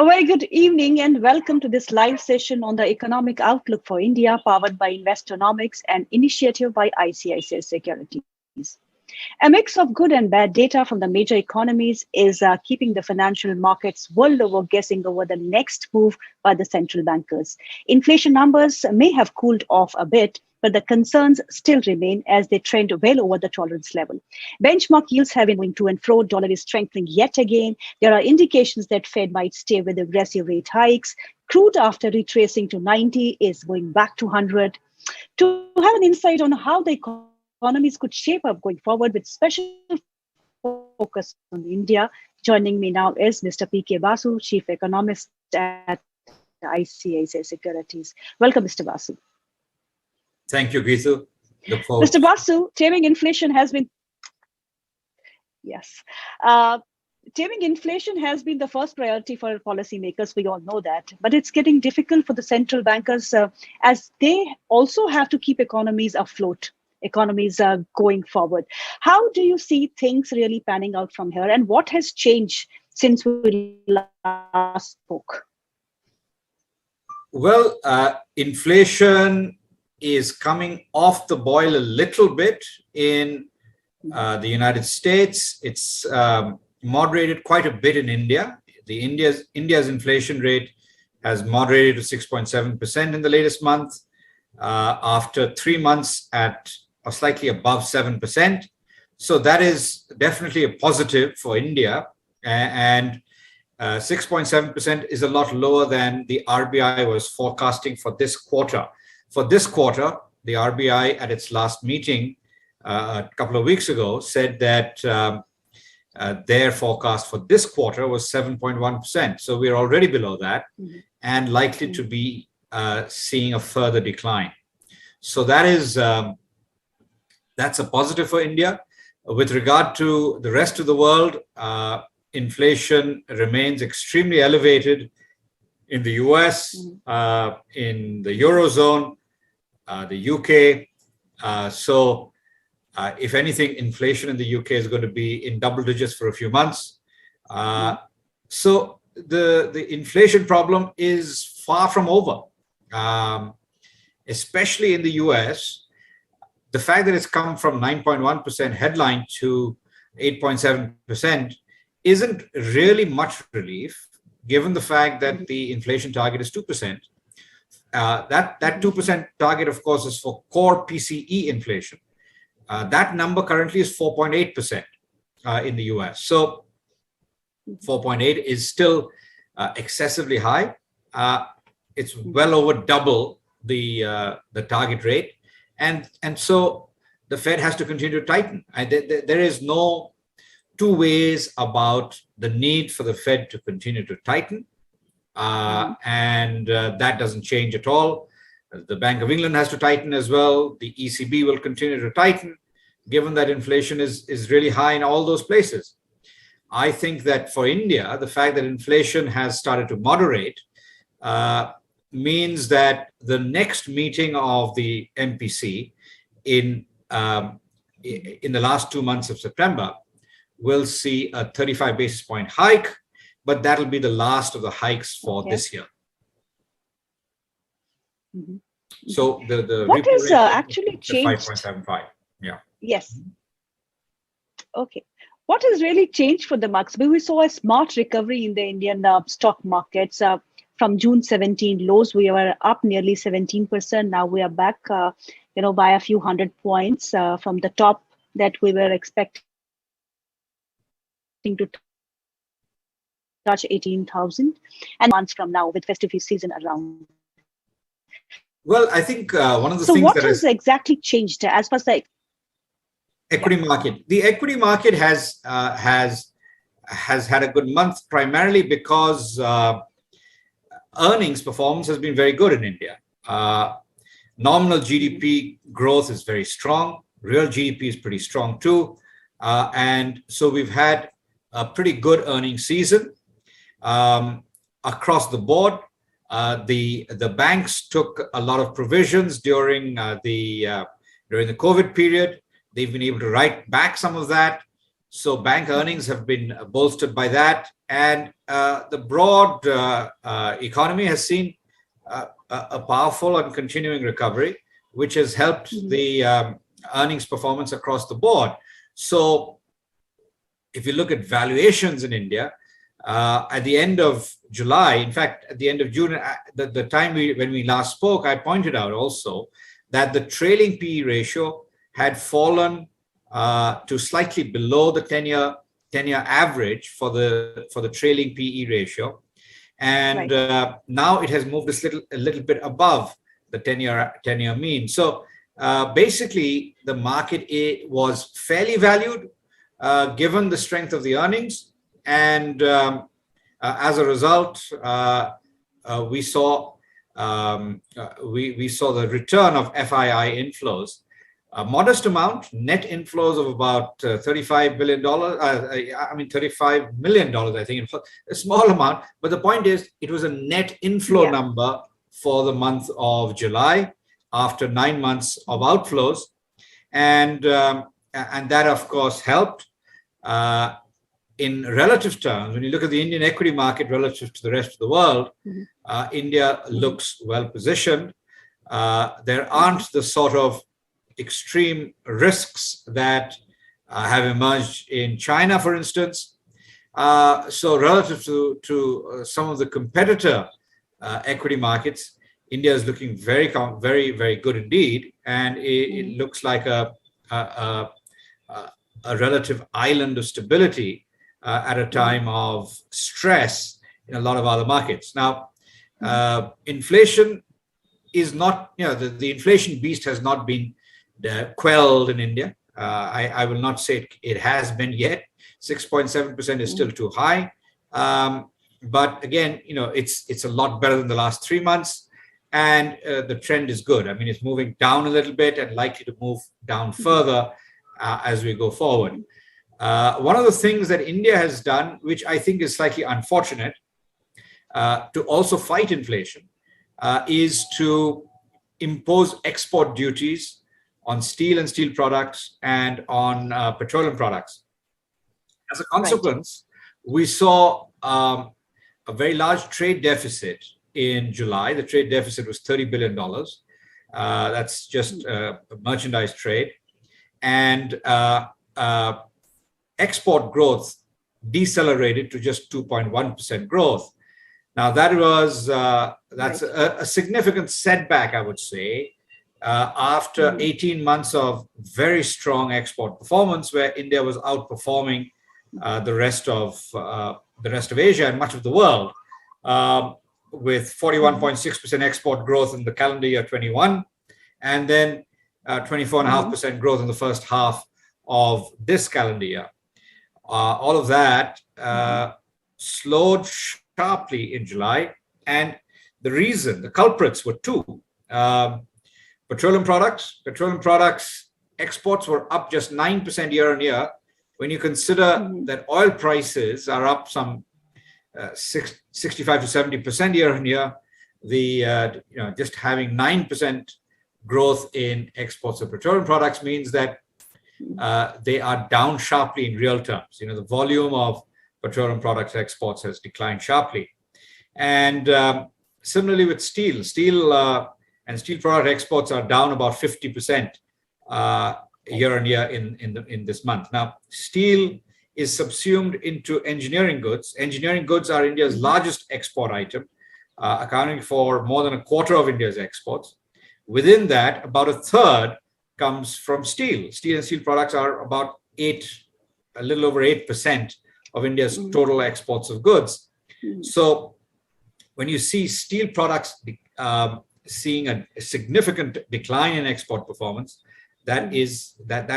A very good evening and welcome to this live session on the economic outlook for India, powered by Investonomics and initiative by ICICI Securities. A mix of good and bad data from the major economies is keeping the financial markets world over guessing over the next move by the central bankers. Inflation numbers may have cooled off a bit, but the concerns still remain as they trend well over the tolerance level. Benchmark yields have been moving to and fro. Dollar is strengthening yet again. There are indications that Fed might stay with aggressive rate hikes. Crude, after retracing to 90, is going back to 100. To have an insight on how the economies could shape up going forward with special focus on India, joining me now is Mr. P.K. Basu, Chief Economist at ICICI Securities. Welcome, Mr. Basu. Thank you, Geetu. Mr. Basu, taming inflation has been... Yes. Taming inflation has been the first priority for policymakers. We all know that. But it's getting difficult for the central bankers as they also have to keep economies afloat. Economies are going forward. How do you see things really panning out from here? And what has changed since we last spoke? Well, inflation is coming off the boil a little bit in the United States. It's moderated quite a bit in India. India's inflation rate has moderated to 6.7% in the latest month after 3 months at or slightly above 7%. So that is definitely a positive for India. And 6.7% is a lot lower than the RBI was forecasting for this quarter. For this quarter, the RBI at its last meeting a couple of weeks ago said that their forecast for this quarter was 7.1%. So we're already below that and likely to be seeing a further decline. So that is that's a positive for India. With regard to the rest of the world, inflation remains extremely elevated in the US, in the Eurozone, the UK. So if anything, inflation in the UK is going to be in double digits for a few months. So the inflation problem is far from over, especially in the US. The fact that it's come from 9.1% headline to 8.7% isn't really much relief, given the fact that the inflation target is 2%. That 2% target, of course, is for core PCE inflation. That number currently is 4.8% in the US. So 4.8 is still excessively high. It's well over double the target rate. And so the Fed has to continue to tighten. There is no two ways about the need for the Fed to continue to tighten. And that doesn't change at all. The Bank of England has to tighten as well. The ECB will continue to tighten, given that inflation is really high in all those places. I think that for India, the fact that inflation has started to moderate means that the next meeting of the MPC in the last 2 months of September will see a 35 basis point hike, but that'll be the last of the hikes for this year. So the what has actually changed? 5.75. Yeah. Yes. Okay. What has really changed for the markets? We saw a smart recovery in the Indian stock markets. From June 17 lows, we were up nearly 17%. Now we are back, by a few hundred points from the top that we were expecting to touch 18,000. And months from now, with festive season around. Well, I think one of the things. So, what has exactly changed as far as the equity market? The equity market has had a good month, primarily because earnings performance has been very good in India. Nominal GDP growth is very strong. Real GDP is pretty strong too. And so we've had a pretty good earnings season across the board. The banks took a lot of provisions during the COVID period. They've been able to write back some of that. So bank earnings have been bolstered by that, and the broad economy has seen a powerful and continuing recovery, which has helped the earnings performance across the board. So if you look at valuations in India, at the end of July, in fact, at the end of June, the time when we last spoke, I pointed out also that the trailing PE ratio had fallen to slightly below the 10-year average for the trailing PE ratio, and now it has moved a little bit above the 10-year mean. So basically, the market was fairly valued given the strength of the earnings, and as a result, we saw the return of FII inflows. A modest amount, net inflows of about $35 billion. $35 million, I think, a small amount. But the point is, it was a net inflow number for the month of July after 9 months of outflows, and that of course helped. In relative terms, when you look at the Indian equity market relative to the rest of the world, India looks well positioned. There aren't the sort of extreme risks that have emerged in China, for instance. So relative to some of the competitor equity markets, India is looking very, very good indeed, and it looks like a relative island of stability at a time of stress in a lot of other markets. Now, inflation is not, the inflation beast has not been quelled in India. I will not say it has been yet. 6.7% is still too high. But again, it's a lot better than the last 3 months. And the trend is good. I mean, it's moving down a little bit and likely to move down further as we go forward. One of the things that India has done, which I think is slightly unfortunate, to also fight inflation, is to impose export duties on steel and steel products and on petroleum products. As a consequence, we saw a very large trade deficit in July. The trade deficit was $30 billion. That's just merchandise trade. And export growth decelerated to just 2.1% growth. Now, that's a significant setback, I would say, after 18 months of very strong export performance, where India was outperforming the rest of Asia and much of the world, with 41.6% export growth in the calendar year 21, and then 24.5% growth in the first half of this calendar year. All of that slowed sharply in July, and the culprits were two. Petroleum products exports were up just 9% year on year. When you consider that oil prices are up some 65 to 70% year on year, just having 9% growth in exports of petroleum products means that they are down sharply in real terms. The volume of petroleum products exports has declined sharply, and similarly with steel and steel product exports are down about 50% year on year in this month. Now, steel is subsumed into engineering goods. Engineering goods are India's largest export item, accounting for more than a quarter of India's exports. Within that, about a third comes from steel. Steel and steel products are about a little over 8% of India's total exports of goods. So when you see steel products seeing a significant decline in export performance, that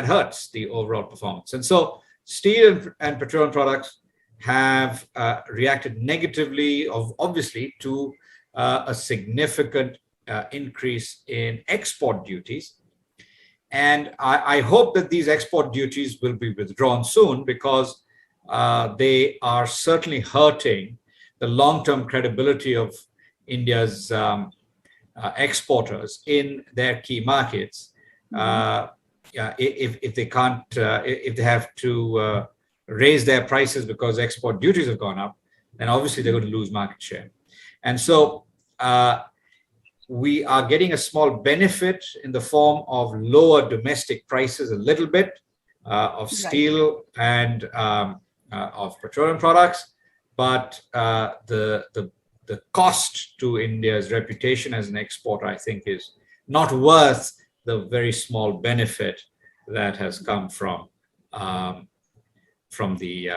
hurts the overall performance. And so steel and petroleum products have reacted negatively, obviously, to a significant increase in export duties. And I hope that these export duties will be withdrawn soon, because they are certainly hurting the long-term credibility of India's exporters in their key markets. If they have to raise their prices because export duties have gone up, then obviously they're going to lose market share. And so we are getting a small benefit in the form of lower domestic prices, a little bit of steel and of petroleum products, but the cost to India's reputation as an exporter, I think, is not worth the very small benefit that has come from the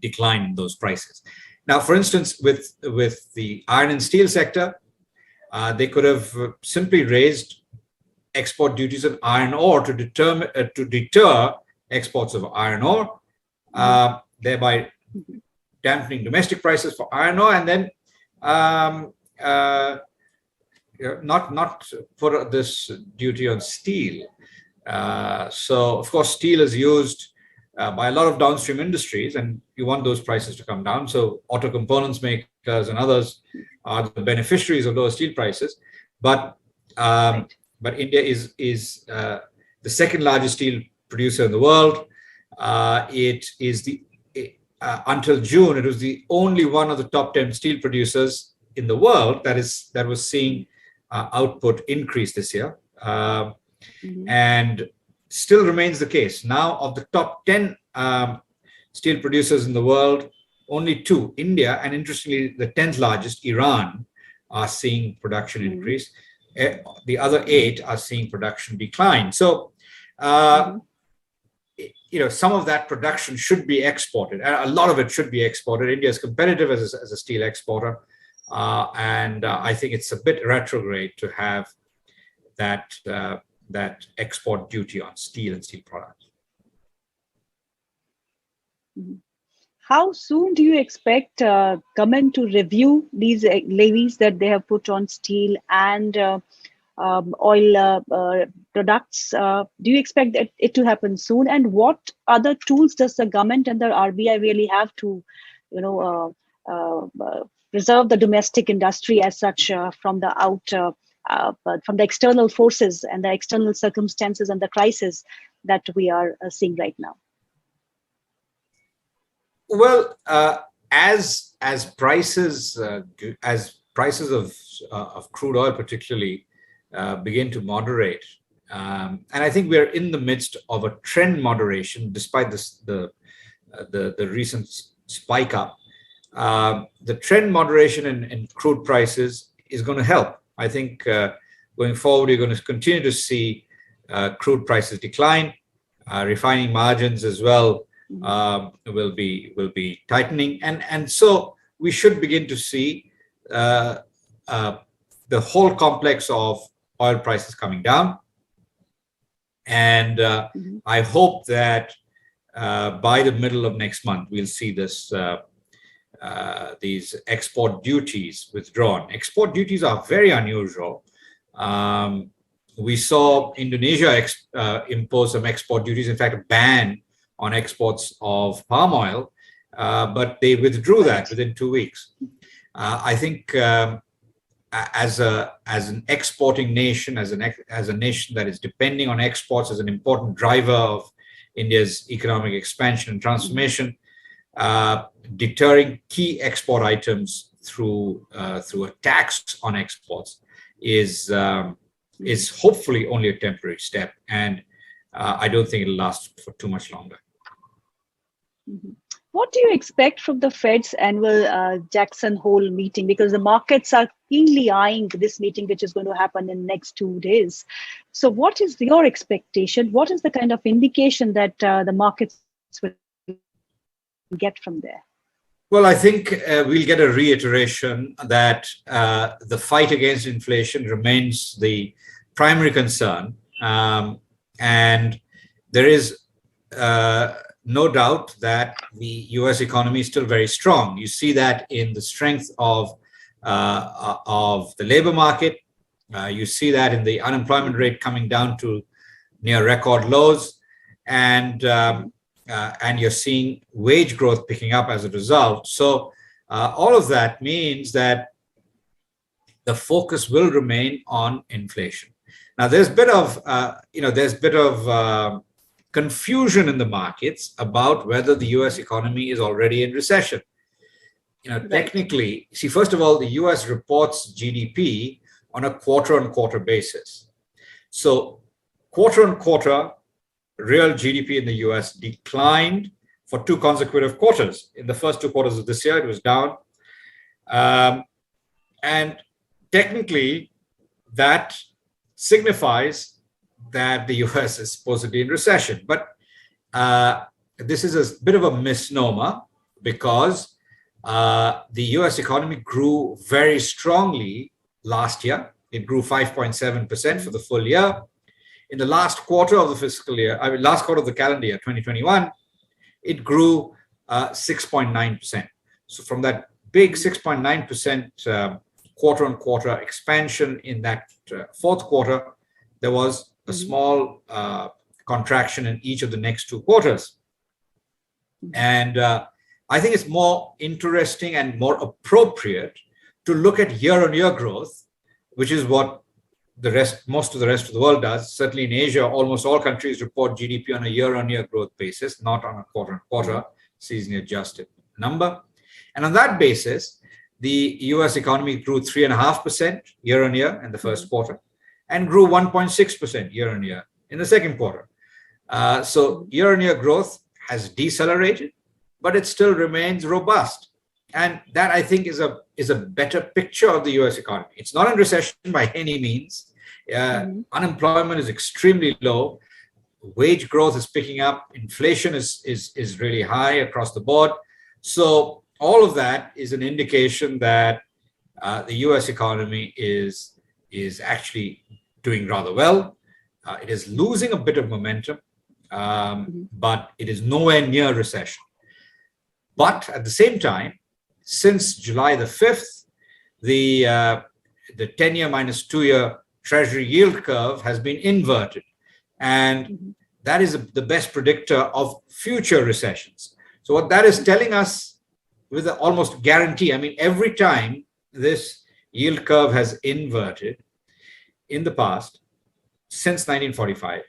decline in those prices. Now, for instance, with the iron and steel sector, they could have simply raised export duties on iron ore to deter exports of iron ore, thereby dampening domestic prices for iron ore, and then not put this duty on steel. So, of course, steel is used by a lot of downstream industries, and you want those prices to come down. So auto components makers and others are the beneficiaries of those steel prices. But India is the second largest steel producer in the world. It is until June, it was the only one of the top 10 steel producers in the world that was seeing output increase this year. And still remains the case. Now, of the top 10 steel producers in the world, only 2, India, and interestingly, the 10th largest, Iran, are seeing production increase. The other 8 are seeing production decline. So, some of that production should be exported. A lot of it should be exported. India is competitive as a steel exporter. And I think it's a bit retrograde to have that export duty on steel and steel products. How soon do you expect government to review these levies that they have put on steel and oil products? Do you expect it to happen soon? And what other tools does the government and the RBI really have to, preserve the domestic industry as such from the from the external forces and the external circumstances and the crisis that we are seeing right now? Well, as prices of crude oil particularly begin to moderate, and I think we're in the midst of a trend moderation despite the recent spike up. The trend moderation in crude prices is going to help. I think going forward, you're going to continue to see crude prices decline. Refining margins as well will be tightening, and so we should begin to see the whole complex of oil prices coming down. And I hope that by the middle of next month, we'll see these export duties withdrawn. Export duties are very unusual. We saw Indonesia impose some export duties, in fact, a ban on exports of palm oil, but they withdrew that within 2 weeks. I think as an exporting nation, as a nation that is depending on exports as an important driver of India's economic expansion and transformation, deterring key export items through a tax on exports is hopefully only a temporary step, and I don't think it'll last for too much longer. What do you expect from the Fed's annual Jackson Hole meeting? Because the markets are keenly eyeing this meeting, which is going to happen in the next 2 days. So what is your expectation? What is the kind of indication that the markets will get from there? Well, I think we'll get a reiteration that the fight against inflation remains the primary concern. And there is no doubt that the US economy is still very strong. You see that in the strength of the labor market. You see that in the unemployment rate coming down to near record lows. And you're seeing wage growth picking up as a result. So all of that means that the focus will remain on inflation. Now, there's a bit of confusion in the markets about whether the US economy is already in recession. Technically, see, first of all, the US reports GDP on a quarter-on-quarter basis. So quarter-on-quarter, real GDP in the US declined for 2 consecutive quarters. In the first 2 quarters of this year, it was down. And technically, that signifies that the US is supposedly in recession. But this is a bit of a misnomer because the US economy grew very strongly last year. It grew 5.7% for the full year. In the last quarter of the fiscal year, last quarter of the calendar year, 2021, it grew 6.9%. So from that big 6.9% quarter-on-quarter expansion in that fourth quarter, there was a small contraction in each of the next 2 quarters. And I think it's more interesting and more appropriate to look at year-on-year growth, which is what most of the rest of the world does. Certainly in Asia, almost all countries report GDP on a year-on-year growth basis, not on a quarter-on-quarter seasonally adjusted number. And on that basis, the US economy grew 3.5% year-on-year in the first quarter and grew 1.6% year-on-year in the second quarter. So year-on-year growth has decelerated, but it still remains robust. And that, I think, is a better picture of the US economy. It's not in recession by any means. Unemployment is extremely low. Wage growth is picking up. Inflation is really high across the board. So all of that is an indication that the US economy is actually doing rather well. It is losing a bit of momentum, but it is nowhere near recession. But at the same time, since July the 5th, the 10-year minus 2-year Treasury yield curve has been inverted. And that is the best predictor of future recessions. So what that is telling us with an almost guarantee, I mean, every time this yield curve has inverted in the past, since 1945,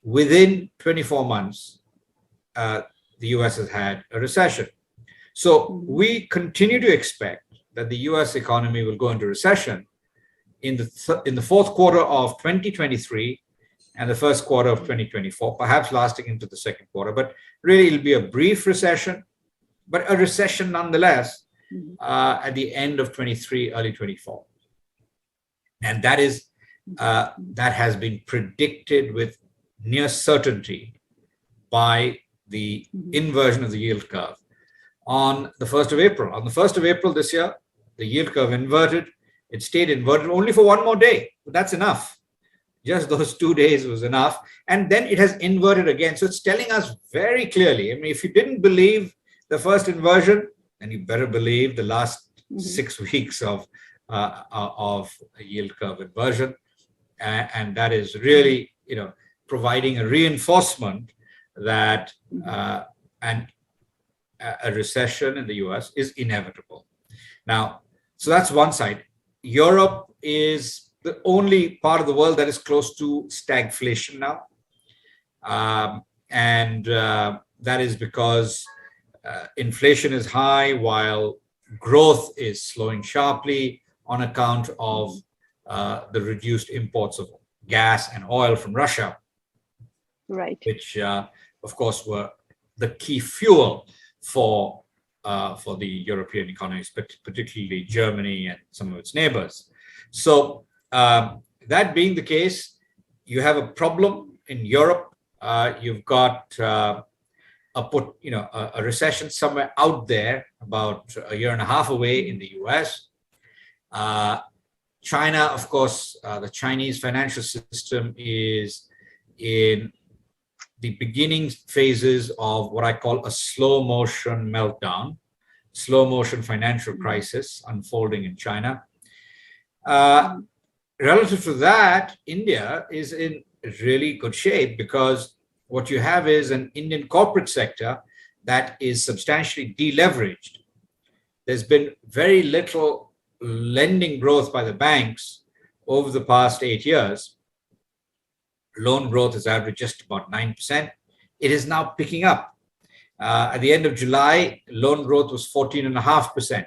within 24 months, the US has had a recession. So we continue to expect that the US economy will go into recession in the fourth quarter of 2023 and the first quarter of 2024, perhaps lasting into the second quarter. But really, it'll be a brief recession, but a recession nonetheless at the end of 23, early 24. And that has been predicted with near certainty by the inversion of the yield curve on the 1st of April. On the 1st of April this year, the yield curve inverted. It stayed inverted only for 1 more day. But that's enough. Just those 2 days was enough. And then it has inverted again. So it's telling us very clearly, I mean, if you didn't believe the first inversion, then you better believe the last 6 weeks of yield curve inversion. And that is really, providing a reinforcement that a recession in the US is inevitable. Now, so that's one side. Europe is the only part of the world that is close to stagflation now. And that is because inflation is high while growth is slowing sharply on account of the reduced imports of gas and oil from Russia. Right. Which, of course, were the key fuel for the European economies, particularly Germany and some of its neighbors. So that being the case, you have a problem in Europe. You've got a recession somewhere out there, about a year and a half away in the US. China, of course, the Chinese financial system is in the beginning phases of what I call a slow motion meltdown, slow motion financial crisis unfolding in China. Relative to that, India is in really good shape because what you have is an Indian corporate sector that is substantially deleveraged. There's been very little lending growth by the banks over the past 8 years. Loan growth has averaged just about 9%. it is now picking up. At the end of July, loan growth was 14.5%.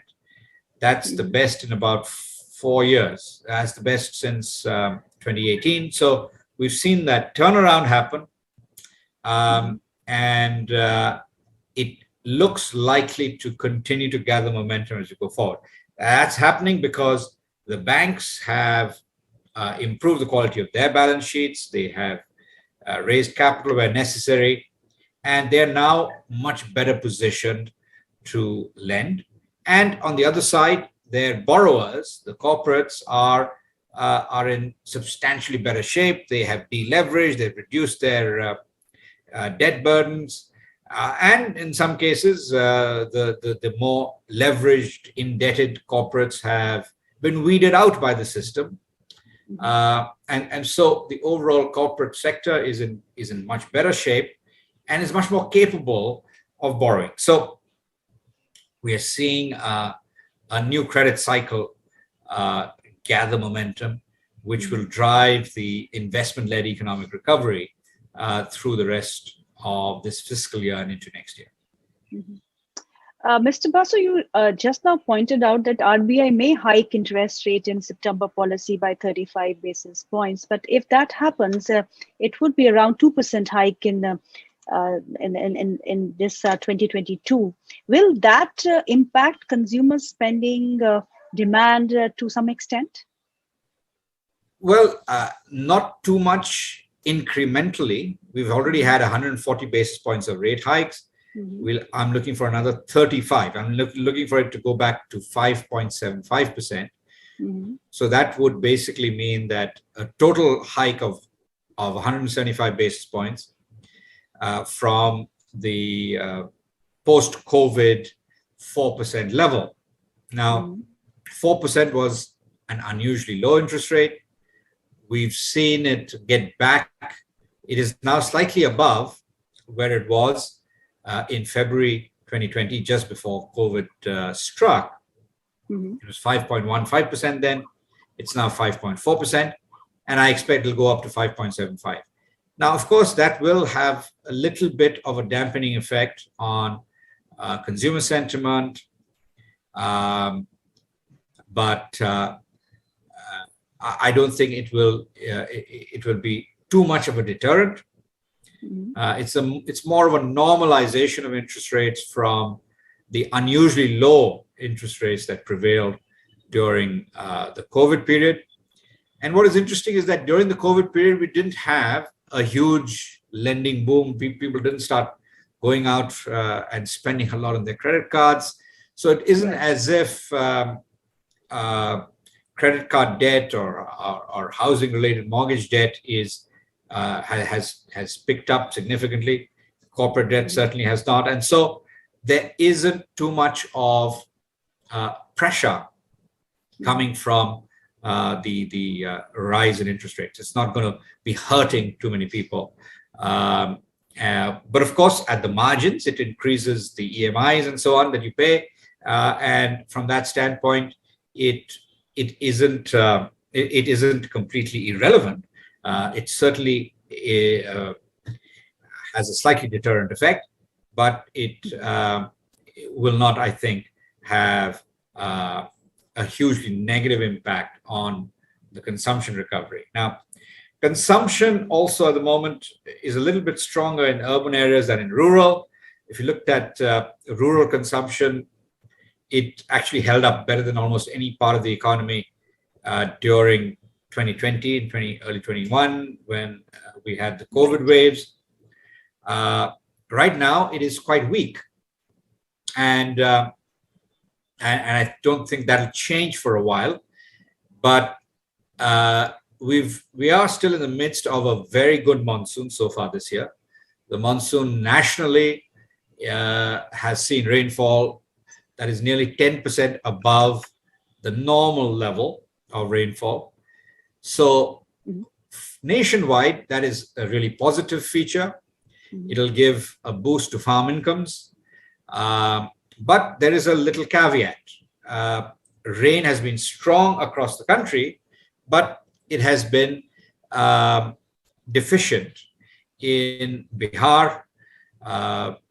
That's the best in about 4 years. That's the best since 2018. So we've seen that turnaround happen, and it looks likely to continue to gather momentum as we go forward. That's happening because the banks have improved the quality of their balance sheets. They have raised capital where necessary, and they're now much better positioned to lend. And on the other side, their borrowers, the corporates, are in substantially better shape. They have deleveraged, they've reduced their debt burdens, and in some cases, the more leveraged, indebted corporates have been weeded out by the system. And so the overall corporate sector is in much better shape and is much more capable of borrowing. So we are seeing a new credit cycle gather momentum, which will drive the investment-led economic recovery through the rest of this fiscal year and into next year. Mr. Basu, you just now pointed out that RBI may hike interest rate in September policy by 35 basis points. But if that happens, it would be around 2% hike in this 2022. Will that impact consumer spending demand to some extent? Well, not too much incrementally. We've already had 140 basis points of rate hikes. I'm looking for another 35. I'm looking for it to go back to 5.75%. So that would basically mean that a total hike of 175 basis points from the post-COVID 4% level. Now, 4% was an unusually low interest rate. We've seen it get back. It is now slightly above where it was in February 2020, just before COVID struck. It was 5.15% then. It's now 5.4%. And I expect it'll go up to 5.75. Now, of course, that will have a little bit of a dampening effect on consumer sentiment. But I don't think it will be too much of a deterrent. It's more of a normalization of interest rates from the unusually low interest rates that prevailed during the COVID period. And what is interesting is that during the COVID period, we didn't have a huge lending boom. People didn't start going out and spending a lot on their credit cards. So it isn't as if credit card debt or housing-related mortgage debt has picked up significantly. Corporate debt certainly has not, and so there isn't too much of pressure coming from the rise in interest rates. It's not going to be hurting too many people. But of course, at the margins, it increases the EMIs and so on that you pay, and from that standpoint, it isn't completely irrelevant. It certainly has a slightly deterrent effect, but it will not, I think, have a hugely negative impact on the consumption recovery. Now, consumption also at the moment is a little bit stronger in urban areas than in rural. If you looked at rural consumption, it actually held up better than almost any part of the economy during 2020 and early 21 when we had the COVID waves. Right now, it is quite weak, and I don't think that'll change for a while. But we are still in the midst of a very good monsoon so far this year. The monsoon nationally has seen rainfall that is nearly 10% above the normal level of rainfall. So nationwide, that is a really positive feature. It'll give a boost to farm incomes. But there is a little caveat. Rain has been strong across the country, but it has been deficient in Bihar,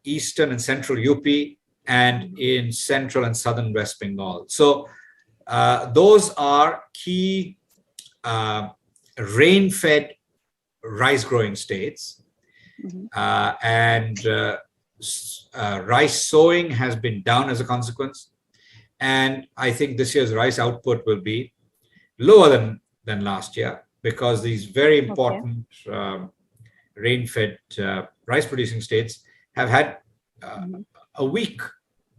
eastern and central UP, and in central and southern West Bengal. So those are key rain-fed rice-growing states. And rice sowing has been down as a consequence. And I think this year's rice output will be lower than last year, because these very important rain-fed rice-producing states have had a weak,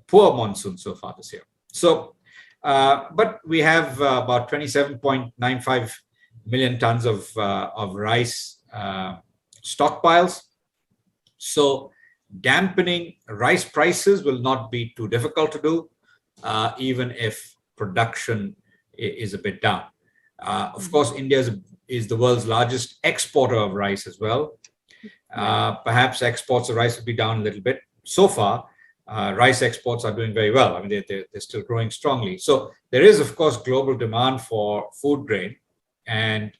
poor monsoon so far this year. So, but we have about 27.95 million tons of rice stockpiles. So dampening rice prices will not be too difficult to do, even if production is a bit down. Of course, India is the world's largest exporter of rice as well. Perhaps exports of rice will be down a little bit. So far, rice exports are doing very well. I mean, they're still growing strongly. So there is, of course, global demand for food grain, and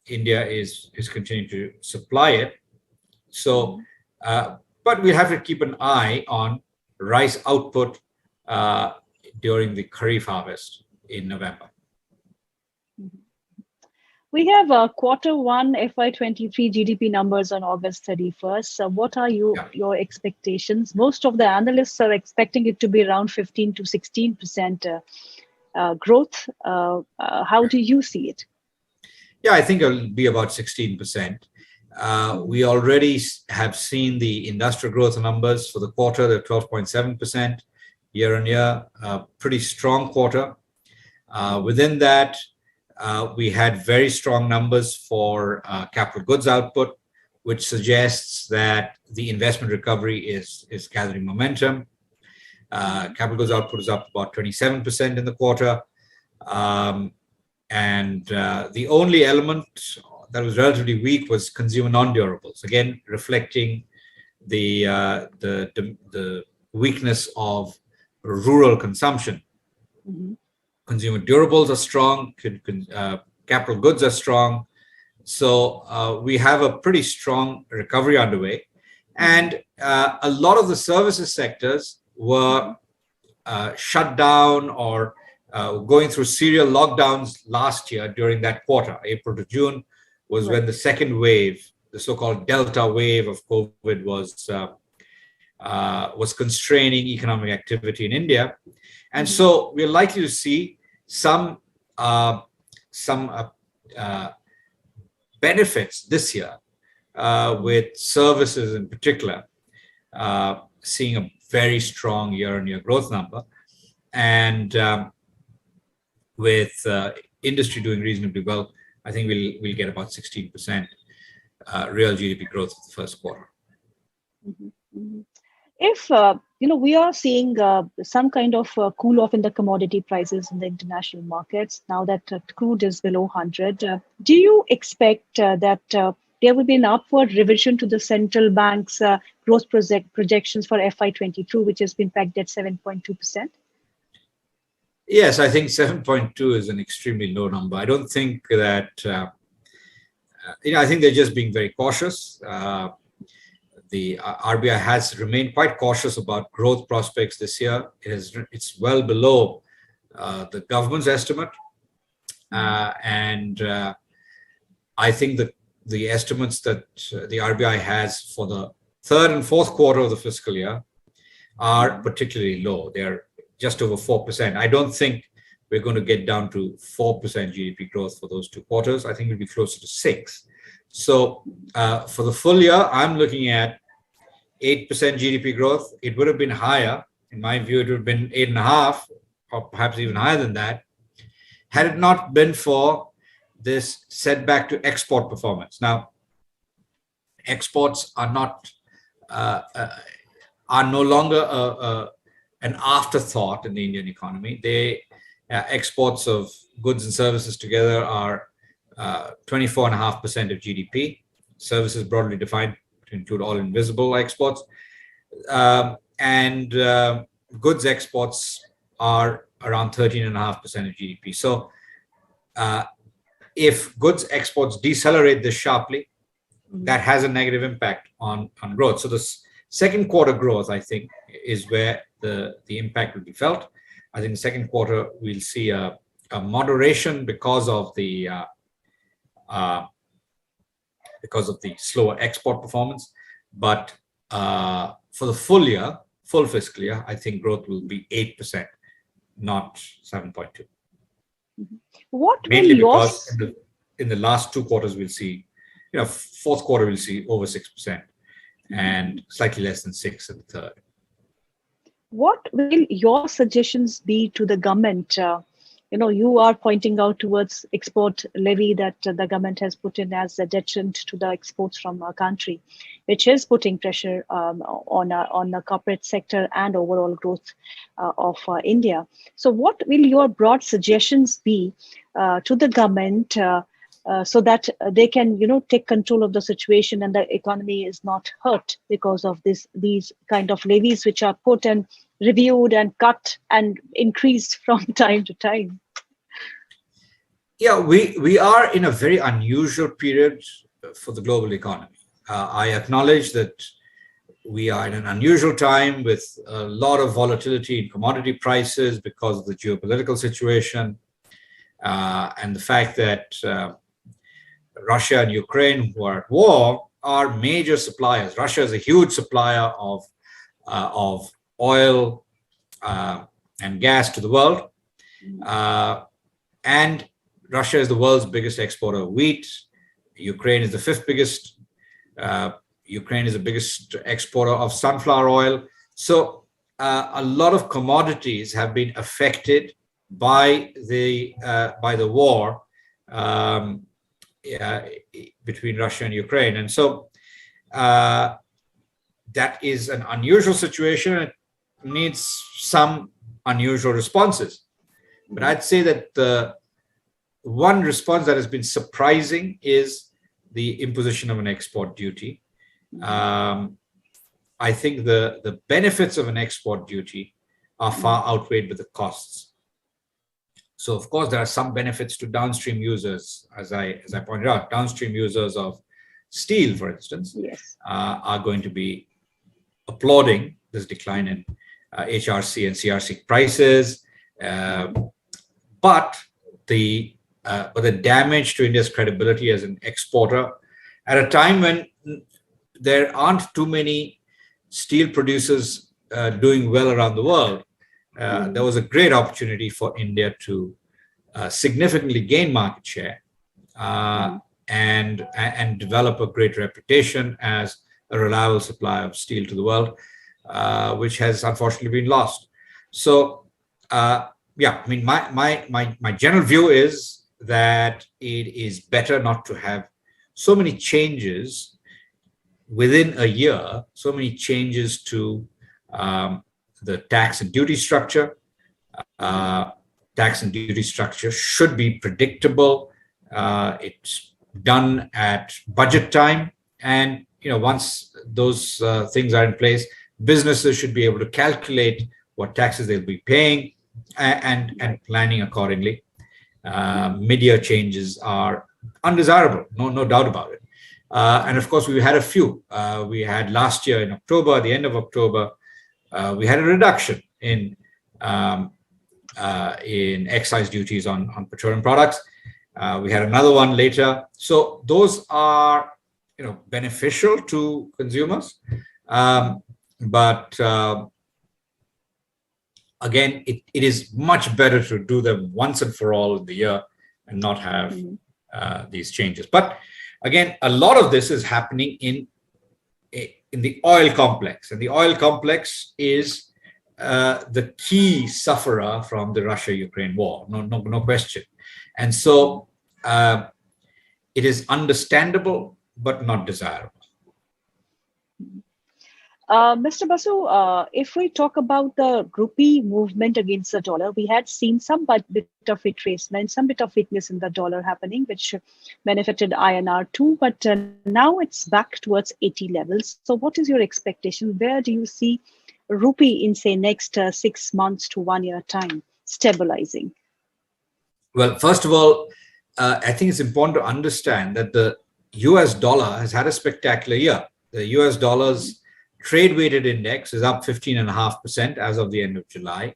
India is continuing to supply it. So, but we have to keep an eye on rice output during the Kharif harvest in November. We have Q1 FY23 GDP numbers on August 31st. So what are your expectations? Most of the analysts are expecting it to be around 15 to 16% growth. How do you see it? Yeah, I think it'll be about 16%. We already have seen the industrial growth numbers for the quarter. They're 12.7% year on year, a pretty strong quarter. Within that, we had very strong numbers for capital goods output, which suggests that the investment recovery is gathering momentum. Capital goods output is up about 27% in the quarter. And the only element that was relatively weak was consumer non-durables, again reflecting the weakness of rural consumption. Consumer durables are strong, capital goods are strong. So we have a pretty strong recovery underway. And a lot of the services sectors were shut down or going through serial lockdowns last year during that quarter. April to June was when the second wave, the so-called Delta wave of COVID, was constraining economic activity in India. And so we're likely to see some benefits this year, with services in particular seeing a very strong year-on-year growth number, and with industry doing reasonably well. I think we'll get about 16% real GDP growth for the first quarter. If we are seeing some kind of cool off in the commodity prices in the international markets now that crude is below 100, do you expect that there will be an upward revision to the central bank's growth projections for FY22, which has been pegged at 7.2%? Yes, I think 7.2 is an extremely low number. I don't think that, I think they're just being very cautious. The RBI has remained quite cautious about growth prospects this year. It's well below the government's estimate. And I think that the estimates that the RBI has for the third and fourth quarter of the fiscal year are particularly low. They're just over 4%. I don't think we're going to get down to 4% GDP growth for those two quarters. I think we'll be closer to 6%. So for the full year, I'm looking at 8% GDP growth. It would have been higher. In my view, it would have been 8.5%, or perhaps even higher than that, had it not been for this setback to export performance. Now, exports are no longer an afterthought in the Indian economy. Exports of goods and services together are 24.5% of GDP. Services broadly defined to include all invisible exports. And goods exports are around 13.5% of GDP. So if goods exports decelerate this sharply, that has a negative impact on growth. So the second quarter growth, I think, is where the impact will be felt. I think the second quarter we'll see a moderation because of the slower export performance. But for the full fiscal year, I think growth will be 8%, not 7.2. What Mainly will because in the last two quarters we'll see, fourth quarter we'll see over 6% and slightly less than 6% in the third. What will your suggestions be to the government? You are pointing out towards export levy that the government has put in as a deterrent to the exports from our country, which is putting pressure on the corporate sector and overall growth of India. So what will your broad suggestions be to the government so that they can, take control of the situation and the economy is not hurt because of these kind of levies which are put and reviewed and cut and increased from time to time? Yeah, we are in a very unusual period for the global economy. I acknowledge that we are in an unusual time with a lot of volatility in commodity prices because of the geopolitical situation and the fact that Russia and Ukraine, who are at war, are major suppliers. Russia is a huge supplier of oil and gas to the world, and Russia is the world's biggest exporter of wheat. Ukraine is the fifth biggest. Ukraine is the biggest exporter of sunflower oil. So a lot of commodities have been affected by the war between Russia and Ukraine, and so that is an unusual situation. It needs some unusual responses. But I'd say that the one response that has been surprising is the imposition of an export duty. I think the benefits of an export duty are far outweighed by the costs. So, of course, there are some benefits to downstream users, as I pointed out. Downstream users of steel, for instance, yes, are going to be applauding this decline in HRC and CRC prices, but the damage to India's credibility as an exporter at a time when there aren't too many steel producers doing well around the world. There was a great opportunity for India to significantly gain market share and develop a great reputation as a reliable supplier of steel to the world, which has unfortunately been lost. So, yeah, I mean, my general view is that it is better not to have so many changes within a year, so many changes to the tax and duty structure. Tax and duty structure should be predictable. It's done at budget time, and once those things are in place, businesses should be able to calculate what taxes they'll be paying and planning accordingly. Mid-year changes are undesirable, no doubt about it. And of course, we had a few. We had last year in October, at the end of October, we had a reduction in excise duties on petroleum products. We had another one later. So those are, beneficial to consumers. But again, it is much better to do them once and for all in the year and not have these changes. But again, a lot of this is happening in the oil complex, and the oil complex is the key sufferer from the Russia-Ukraine war, no question. And so it is understandable, but not desirable. Mr. Basu, if we talk about the rupee movement against the dollar, we had seen some bit of retracement, some bit of weakness in the dollar happening, which benefited INR too, but now it's back towards 80 levels. So what is your expectation? Where do you see rupee in, say, next 6 months to 1 year time stabilizing? Well, first of all, I think it's important to understand that US dollar has had a spectacular year. The US dollar's trade weighted index is up 15.5% as of the end of July.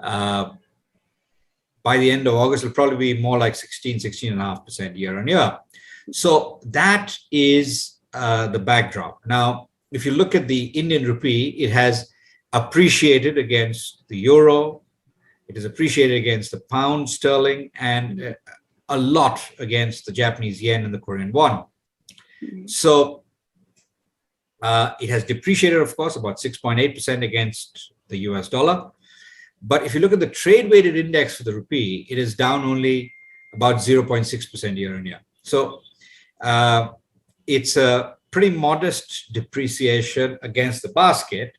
By the end of August, it'll probably be more like 16.5% year on year. So that is the backdrop. Now, if you look at the Indian rupee, it has appreciated against the euro, it is appreciated against the pound sterling, and a lot against the Japanese yen and the Korean won. So it has depreciated, of course, about 6.8% against the US dollar. But if you look at the trade weighted index for the rupee, it is down only about 0.6% year on year. So it's a pretty modest depreciation against the basket.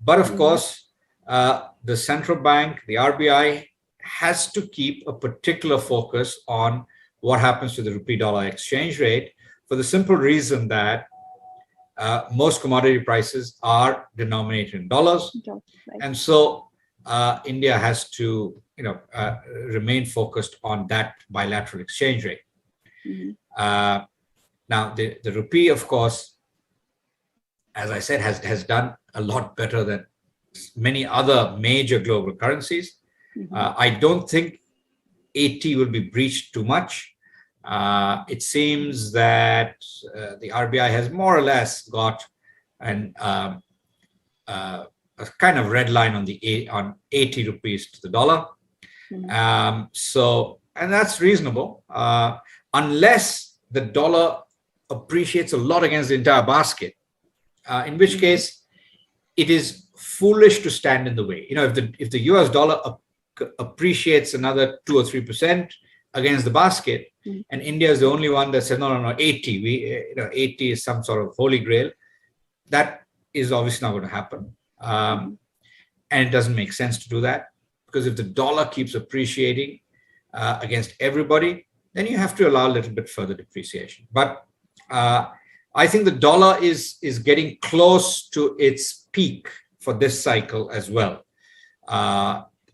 But of course, the central bank, the RBI, has to keep a particular focus on what happens to the rupee dollar exchange rate, for the simple reason that most commodity prices are denominated in dollars. And so India has to remain focused on that bilateral exchange rate. Now, the rupee, of course, as I said, has done a lot better than many other major global currencies. I don't think 80 will be breached too much. It seems that the RBI has more or less got a kind of red line on 80 rupees to the dollar. And that's reasonable, unless the dollar appreciates a lot against the entire basket, in which case it is foolish to stand in the way. If the US dollar appreciates another 2 or 3% against the basket, and India is the only one that said no, 80. 80 is some sort of holy grail. That is obviously not going to happen, and it doesn't make sense to do that, because if the dollar keeps appreciating against everybody, then you have to allow a little bit further depreciation. But I think the dollar is getting close to its peak for this cycle as well.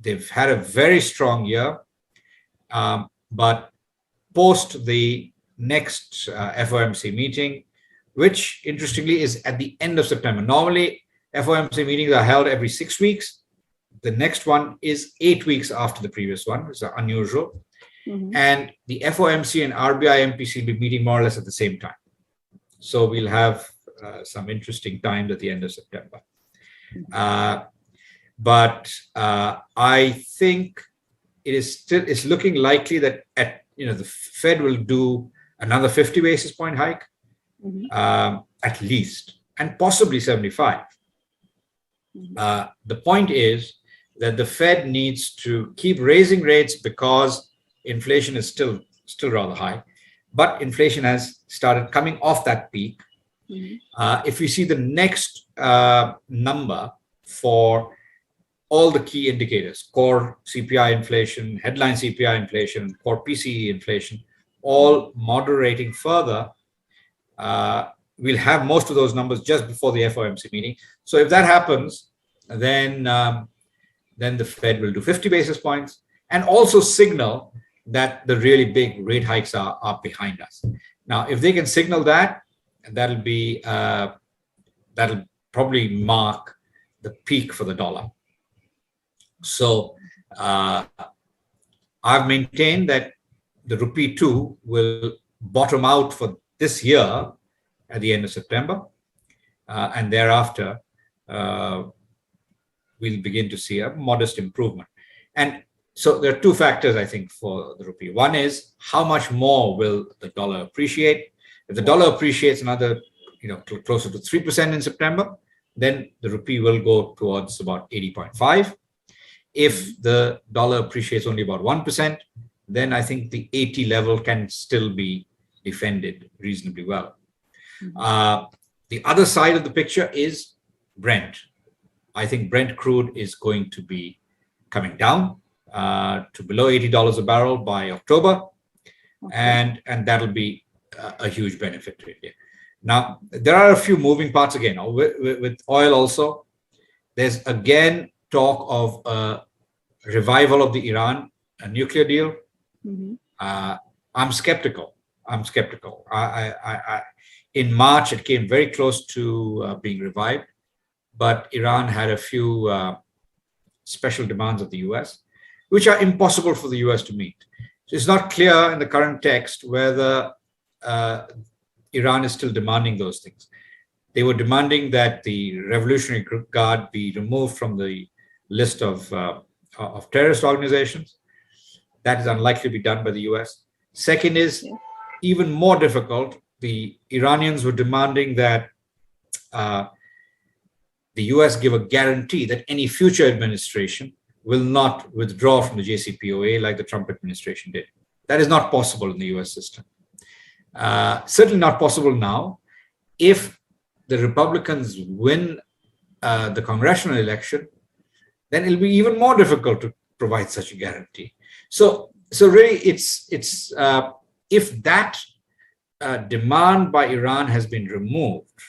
They've had a very strong year, but post the next FOMC meeting, which interestingly is at the end of September. Normally, FOMC meetings are held every 6 weeks. The next one is 8 weeks after the previous one. It's unusual. And the FOMC and RBI MPC will be meeting more or less at the same time. So we'll have some interesting times at the end of September. But I think it's looking likely that the Fed will do another 50 basis point hike, at least, and possibly 75. The point is that the Fed needs to keep raising rates because inflation is still rather high, but inflation has started coming off that peak. If we see the next number for all the key indicators, core CPI inflation, headline CPI inflation, core PCE inflation, all moderating further, we'll have most of those numbers just before the FOMC meeting. So if that happens, then the Fed will do 50 basis points and also signal that the really big rate hikes are behind us. Now, if they can signal that, that'll probably mark the peak for the dollar. So I've maintained that the rupee too will bottom out for this year at the end of September, and thereafter we'll begin to see a modest improvement. And so there are two factors, I think, for the rupee. One is how much more will the dollar appreciate? If the dollar appreciates another, closer to 3% in September, then the rupee will go towards about 80.5. If the dollar appreciates only about 1%, then I think the 80 level can still be defended reasonably well. The other side of the picture is Brent. I think Brent crude is going to be coming down to below $80 a barrel by October, and that'll be a huge benefit to India. Now, there are a few moving parts again. With oil also, there's again talk of a revival of the Iran nuclear deal. I'm skeptical. I'm skeptical. In March, it came very close to being revived, but Iran had a few special demands of the US, which are impossible for the US to meet. So it's not clear in the current text whether Iran is still demanding those things. They were demanding that the Revolutionary Guard be removed from the list of terrorist organizations. That is unlikely to be done by the US. Second is even more difficult. The Iranians were demanding that the US give a guarantee that any future administration will not withdraw from the JCPOA like the Trump administration did. That is not possible in the US system. Certainly not possible now. If the Republicans win the congressional election, then it'll be even more difficult to provide such a guarantee. So really, it's if that demand by Iran has been removed,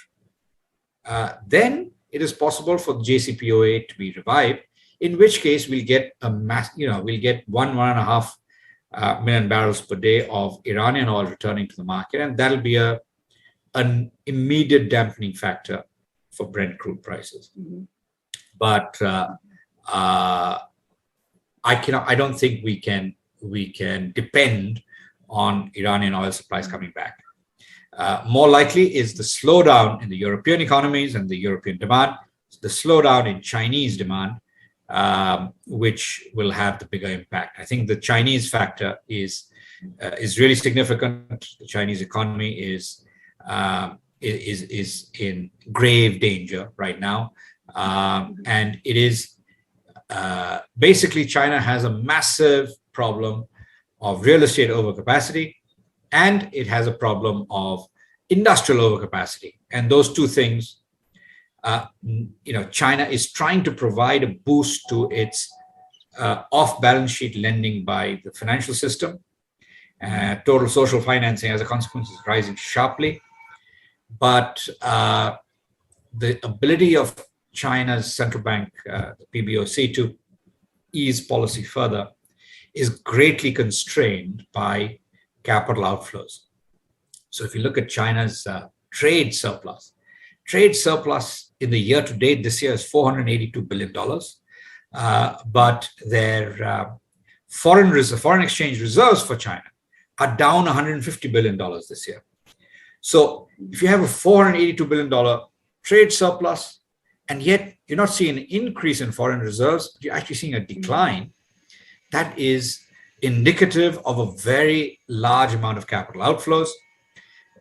then it is possible for the JCPOA to be revived. In which case, we'll get we'll get 1.5 million barrels per day of Iranian oil returning to the market, and that'll be an immediate dampening factor for Brent crude prices. Mm-hmm. But I don't think we can depend on Iranian oil supplies coming back. More likely is the slowdown in the European economies and the European demand, the slowdown in Chinese demand, which will have the bigger impact. I think the Chinese factor is really significant. The Chinese economy is in grave danger right now, and it is basically China has a massive problem of real estate overcapacity, and it has a problem of industrial overcapacity. And those two things, China is trying to provide a boost to its off-balance sheet lending by the financial system. Total social financing as a consequence is rising sharply. But the ability of China's central bank, the PBOC, to ease policy further is greatly constrained by capital outflows. So if you look at China's trade surplus in the year to date this year is $482 billion, but their foreign exchange reserves for China are down $150 billion this year. So if you have a $482 billion trade surplus, and yet you're not seeing an increase in foreign reserves, you're actually seeing a decline, that is indicative of a very large amount of capital outflows.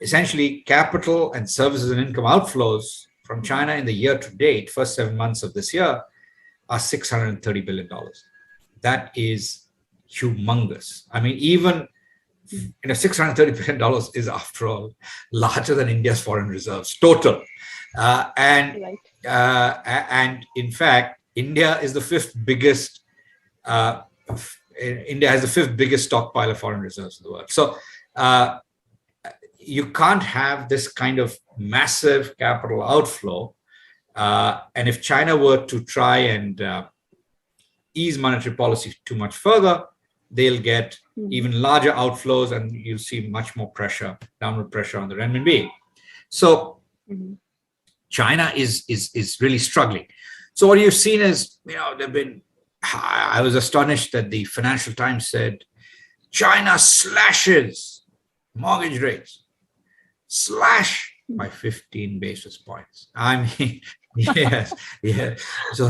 Essentially, capital and services and income outflows from China in the year to date, first 7 months of this year, are $630 billion. That is humongous. I mean, even $630 billion is, after all, larger than India's foreign reserves total. And in fact, India is the fifth biggest. India has the fifth biggest stockpile of foreign reserves in the world. So you can't have this kind of massive capital outflow. And if China were to try and ease monetary policy too much further, they'll get even larger outflows, and you'll see much more pressure, downward pressure on the renminbi. So China is really struggling. So what you've seen is, I was astonished that the Financial Times said China slashes mortgage rates, slash by 15 basis points. I mean, yes. So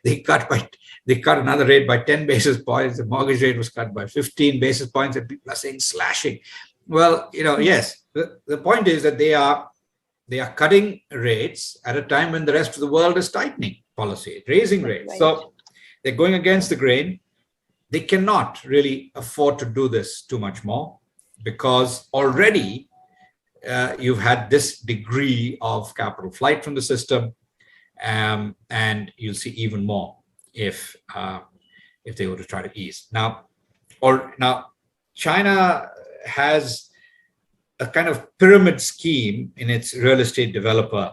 they cut another rate by 10 basis points. The mortgage rate was cut by 15 basis points, and people are saying slashing. Well, yes. The point is that they are cutting rates at a time when the rest of the world is tightening policy, raising rates. Right. So they're going against the grain. They cannot really afford to do this too much more, because already you've had this degree of capital flight from the system, and you'll see even more if they were to try to ease. Now, China has a kind of pyramid scheme in its real estate developer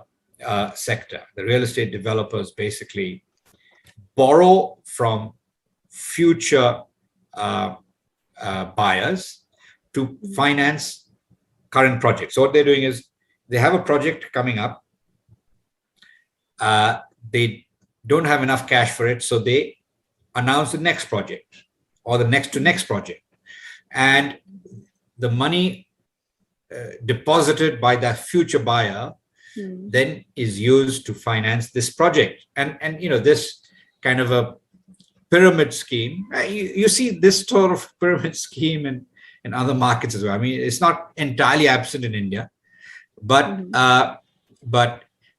sector. The real estate developers basically borrow from future buyers to finance current project. So what they're doing is they have a project coming up. They don't have enough cash for it, so they announce the next project or the next to next project, and the money deposited by that future buyer then is used to finance this project. And this kind of a pyramid scheme, you see this sort of pyramid scheme in other markets as well. I mean, it's not entirely absent in India, but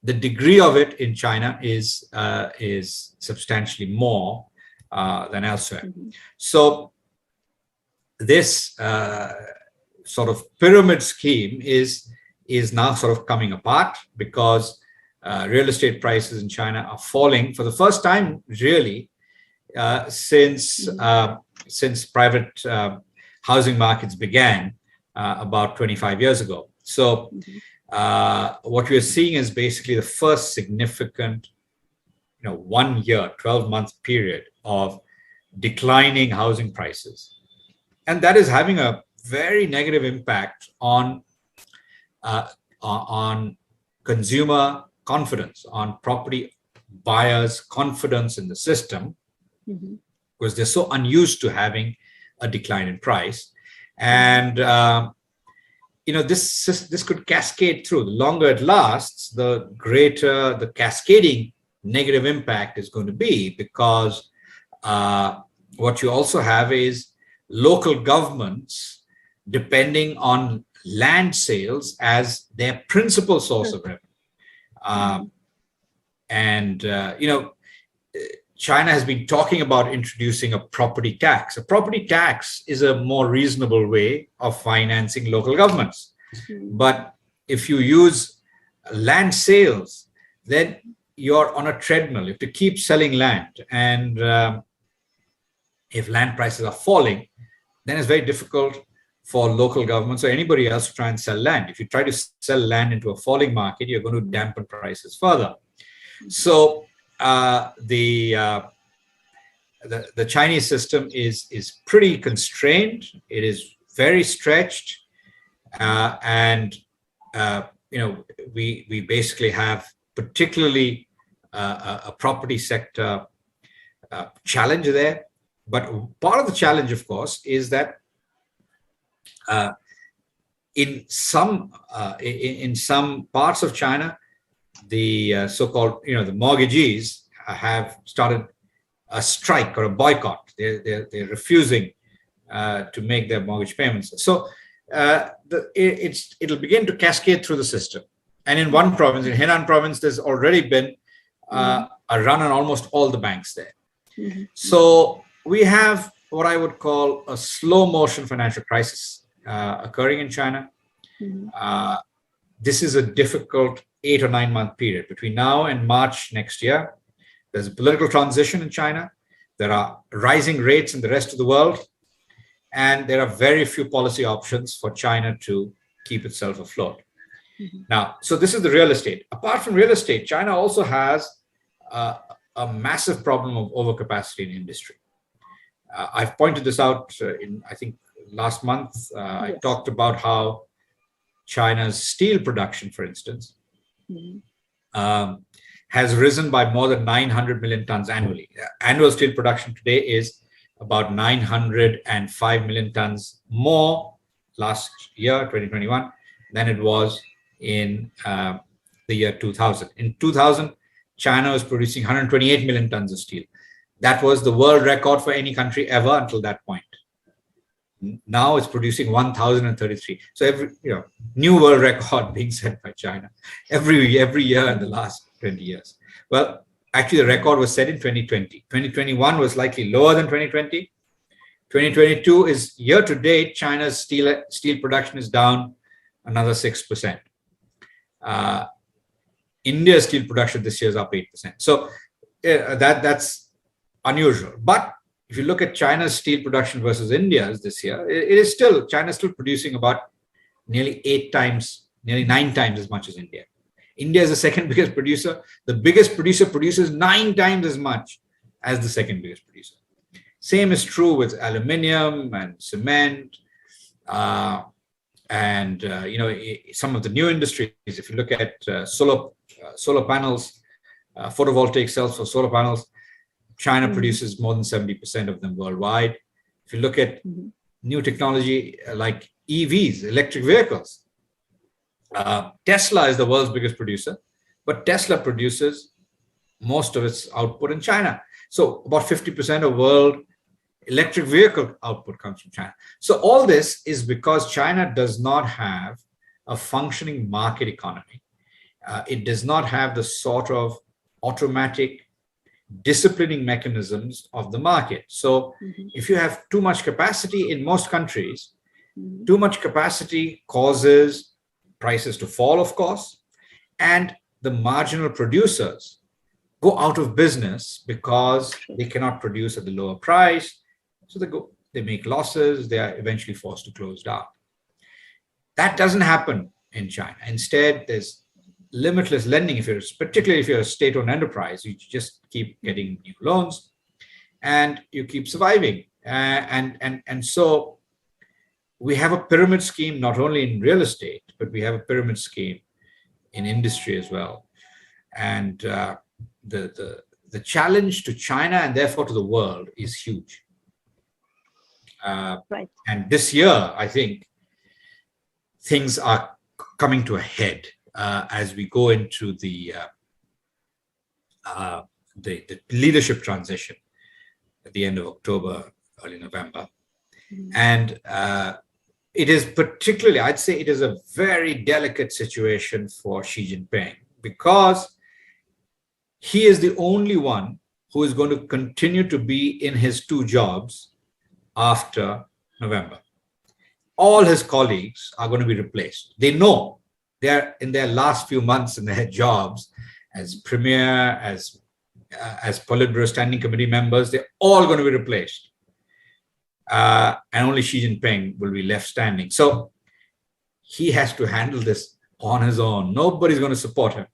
the degree of it in China is substantially more than elsewhere. So this sort of pyramid scheme is now sort of coming apart, because real estate prices in China are falling for the first time, really, since private housing markets began about 25 years ago. So what we're seeing is basically the first significant 1 year, 12-month period of declining housing prices. And that is having a very negative impact on consumer confidence, on property buyers' confidence in the system, because they're so unused to having a decline in price. And this could cascade through. The longer it lasts, the greater the cascading negative impact is going to be, because what you also have is local governments depending on land sales as their principal source of revenue. China has been talking about introducing a property tax. A property tax is a more reasonable way of financing local governments. But if you use land sales, then you're on a treadmill. You have to keep selling land. And if land prices are falling, then it's very difficult for local governments or anybody else to try and sell land. If you try to sell land into a falling market, you're going to dampen prices further. So the Chinese system is pretty constrained. It is very stretched, we basically have particularly a property sector challenge there. But part of the challenge, of course, is that in some parts of China, the so-called the mortgagees have started a strike or a boycott. They're refusing to make their mortgage payments. So it'll begin to cascade through the system. And in one province, in Henan province, there's already been a run on almost all the banks there. So we have what I would call a slow motion financial crisis occurring in China. This is a difficult 8 or 9 month period between now and March next year. There's a political transition in China. There are rising rates in the rest of the world. And there are very few policy options for China to keep itself afloat. Now, so this is the real estate. Apart from real estate, China also has a massive problem of overcapacity in industry. I've pointed this out in, I think, last month. I talked about how China's steel production, for instance, has risen by more than 900 million tons annually. Annual steel production today is about 905 million tons more last year, 2021, than it was in the year 2000. In 2000, China was producing 128 million tons of steel. That was the world record for any country ever until that point. Now it's producing 1,033. So every new world record being set by China every year in the last 20 years. Well, actually, the record was set in 2020. 2021 was slightly lower than 2020. 2022 is year to date. China's steel production is down another 6%. India's steel production this year is up 8%. So that's unusual. But if you look at China's steel production versus India's this year, China's still producing about nearly 9 times as much as India. India is the second biggest producer. The biggest producer produces 9 times as much as the second biggest producer. Same is true with aluminium and cement. And some of the new industries, if you look at solar panels, photovoltaic cells for solar panels, China produces more than 70% of them worldwide. If you look at new technology like EVs, electric vehicles, Tesla is the world's biggest producer, but Tesla produces most of its output in China. So about 50% of world electric vehicle output comes from China. So all this is because China does not have a functioning market economy. It does not have the sort of automatic disciplining mechanisms of the market. So if you have too much capacity in most countries, too much capacity causes prices to fall, of course, and the marginal producers go out of business because they cannot produce at the lower price. So they make losses, they are eventually forced to close down. That doesn't happen in China. Instead, there's limitless lending. Particularly if you're a state-owned enterprise, you just keep getting new loans and you keep surviving. And so we have a pyramid scheme, not only in real estate, but we have a pyramid scheme in industry as well. And the challenge to China and therefore to the world is huge. Right. And this year, I think things are coming to a head as we go into the leadership transition at the end of October, early November. And it is particularly, I'd say it is a very delicate situation for Xi Jinping because he is the only one who is going to continue to be in his two jobs after November. All his colleagues are going to be replaced. They know they're in their last few months in their jobs as premier, as Politburo Standing Committee members. They're all going to be replaced. And only Xi Jinping will be left standing. So he has to handle this on his own. Nobody's going to support him.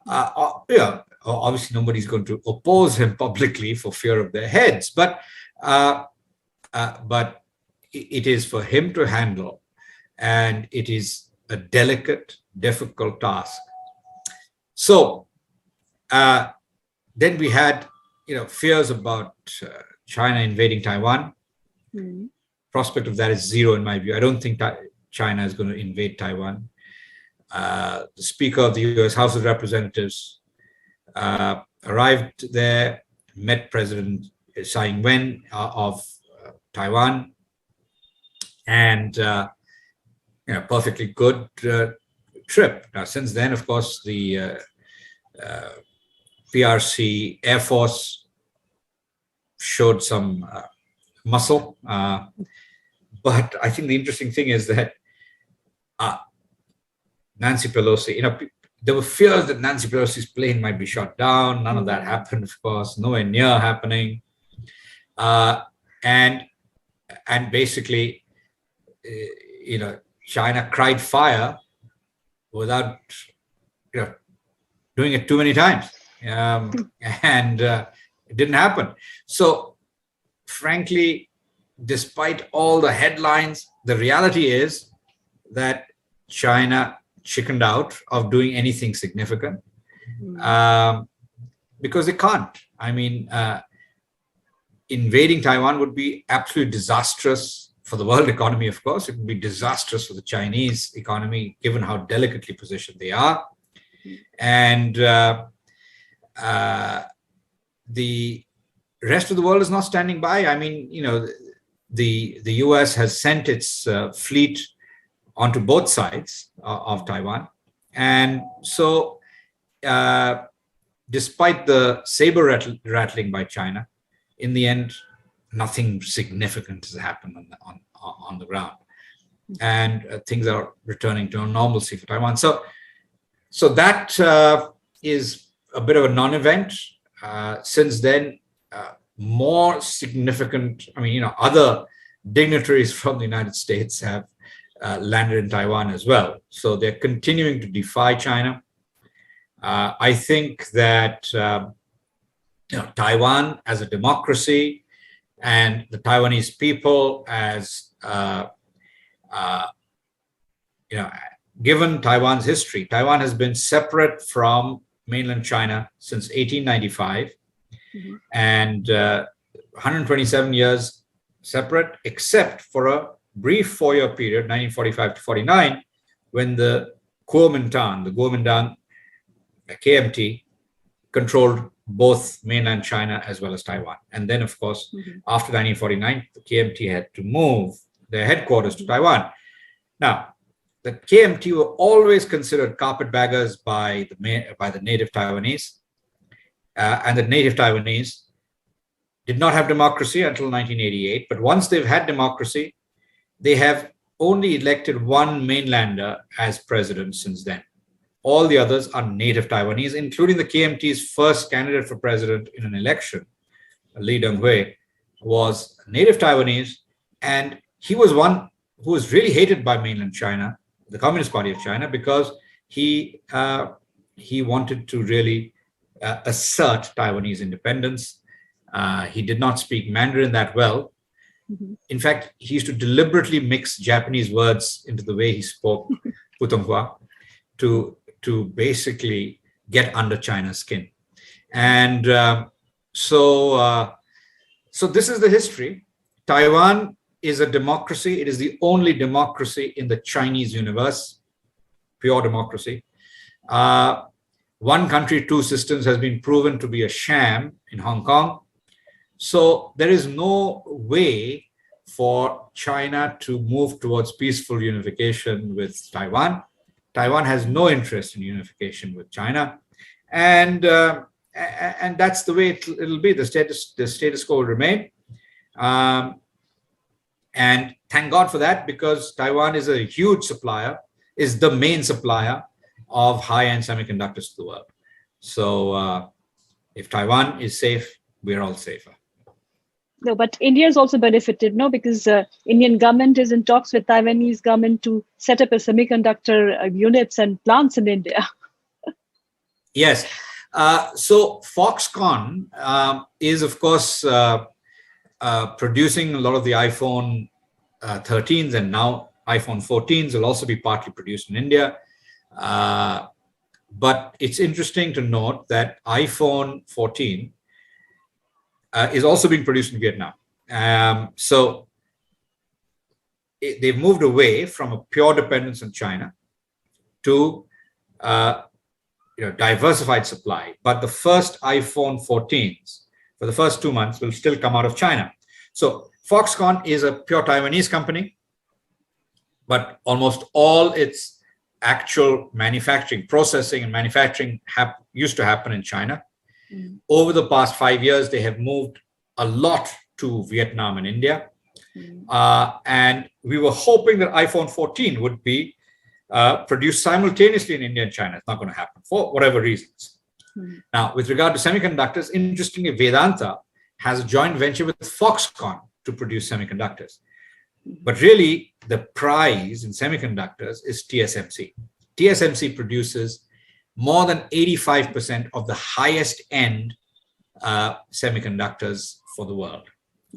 Obviously, nobody's going to oppose him publicly for fear of their heads. But it is for him to handle, and it is a delicate, difficult task. So then we had, fears about China invading Taiwan. Prospect of that is zero in my view. I don't think China is going to invade Taiwan. The Speaker of the U.S. House of Representatives arrived there, met President Tsai Ing-wen of Taiwan, and perfectly good trip. Now, since then, of course, the PRC Air Force showed some muscle, but I think the interesting thing is that Nancy Pelosi, there were fears that Nancy Pelosi's plane might be shot down. None of that happened, of course, nowhere near happening. And basically, China cried fire without, doing it too many times. And it didn't happen. So, frankly, despite all the headlines, the reality is that China chickened out of doing anything significant because they can't. I mean, invading Taiwan would be absolutely disastrous for the world economy, of course. It would be disastrous for the Chinese economy, given how delicately positioned they are. And the rest of the world is not standing by. I mean, the US has sent its fleet onto both sides of Taiwan. And so despite the saber rattling by China, in the end, nothing significant has happened on the ground. And things are returning to normalcy for Taiwan. So that is a bit of a non-event. Since then, more significant, other dignitaries from the United States have landed in Taiwan as well. So they're continuing to defy China. I think that Taiwan as a democracy and the Taiwanese people as given Taiwan's history, Taiwan has been separate from mainland China since 1895, and 127 years separate, except for a brief 4-year period, 1945 to 49, when the Kuomintang, KMT, controlled both mainland China as well as Taiwan. And then, of course, after 1949, the KMT had to move their headquarters to Taiwan. Now, the KMT were always considered carpetbaggers by the native Taiwanese, and the native Taiwanese did not have democracy until 1988. But once they've had democracy, they have only elected one mainlander as president since then. All the others are native Taiwanese, including the KMT's first candidate for president in an election, Lee Teng-hui, was native Taiwanese, and he was one who was really hated by mainland China, the Communist Party of China, because he wanted to really assert Taiwanese independence. He did not speak Mandarin that well. In fact, he used to deliberately mix Japanese words into the way he spoke Putonghua to basically get under China's skin. And so this is the history. Taiwan is a democracy. It is the only democracy in the Chinese universe, pure democracy. One country, two systems has been proven to be a sham in Hong Kong. So there is no way for China to move towards peaceful unification with Taiwan. Taiwan has no interest in unification with China. And that's the way it'll be. The status quo will remain. And thank God for that, because Taiwan is a huge supplier, is the main supplier of high-end semiconductors to the world. So if Taiwan is safe, we're all safer. No, but India has also benefited, no, because Indian government is in talks with Taiwanese government to set up a semiconductor units and plants in India. Yes. So Foxconn is, of course, producing a lot of the iPhone 13s, and now iPhone 14s will also be partly produced in India. But it's interesting to note that iPhone 14 is also being produced in Vietnam. So they've moved away from a pure dependence on China to diversified supply. But the first iPhone 14s for the first 2 months will still come out of China. So Foxconn is a pure Taiwanese company, but almost all its actual manufacturing, processing and manufacturing used to happen in China. Over the past 5 years, they have moved a lot to Vietnam and India. And we were hoping that iPhone 14 would be produced simultaneously in India and China. It's not going to happen for whatever reasons. Now, with regard to semiconductors, interestingly, Vedanta has a joint venture with Foxconn to produce semiconductors. But really, the prize in semiconductors is TSMC. TSMC produces more than 85% of the highest end semiconductors for the world.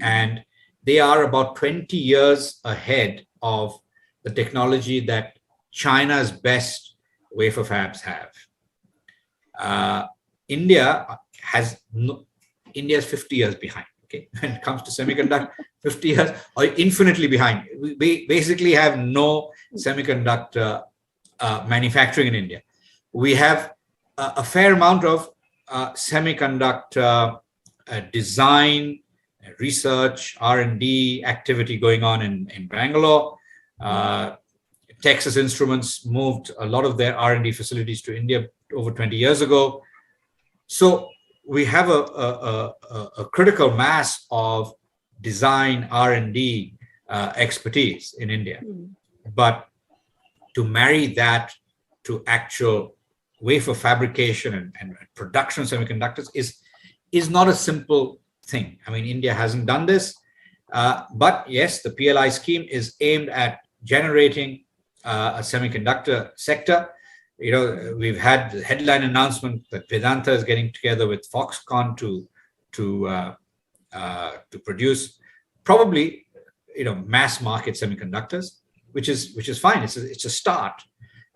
And they are about 20 years ahead of the technology that China's best wafer fabs have. India is 50 years behind. Okay, when it comes to semiconductor, 50 years or infinitely behind. We basically have no semiconductor manufacturing in India. We have a fair amount of semiconductor design, research, R&D activity going on in Bangalore. Texas Instruments moved a lot of their R&D facilities to India over 20 years ago. So we have a critical mass of design R&D expertise in India. But to marry that to actual wafer fabrication and production of semiconductors is not a simple thing. I mean, India hasn't done this, but yes, the PLI scheme is aimed at generating a semiconductor sector. We've had the headline announcement that Vedanta is getting together with Foxconn to produce probably mass market semiconductors. which is fine. It's a start.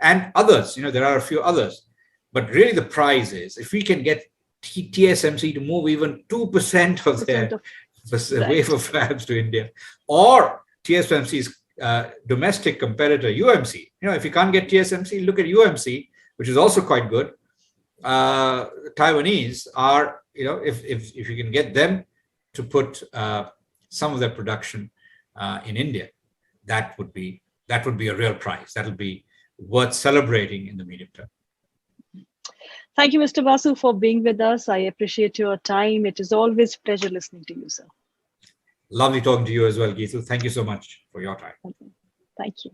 And others, there are a few others. But really the prize is if we can get TSMC to move even 2% of their wafer fabs to India, or TSMC's domestic competitor, UMC. If you can't get TSMC, look at UMC, which is also quite good. Taiwanese are, if you can get them to put some of their production in India, that would be a real prize. That'll be worth celebrating in the medium term. Thank you, Mr. Basu, for being with us. I appreciate your time. It is always a pleasure listening to you, sir. Lovely talking to you as well, Geetu. Thank you so much for your time. Thank you.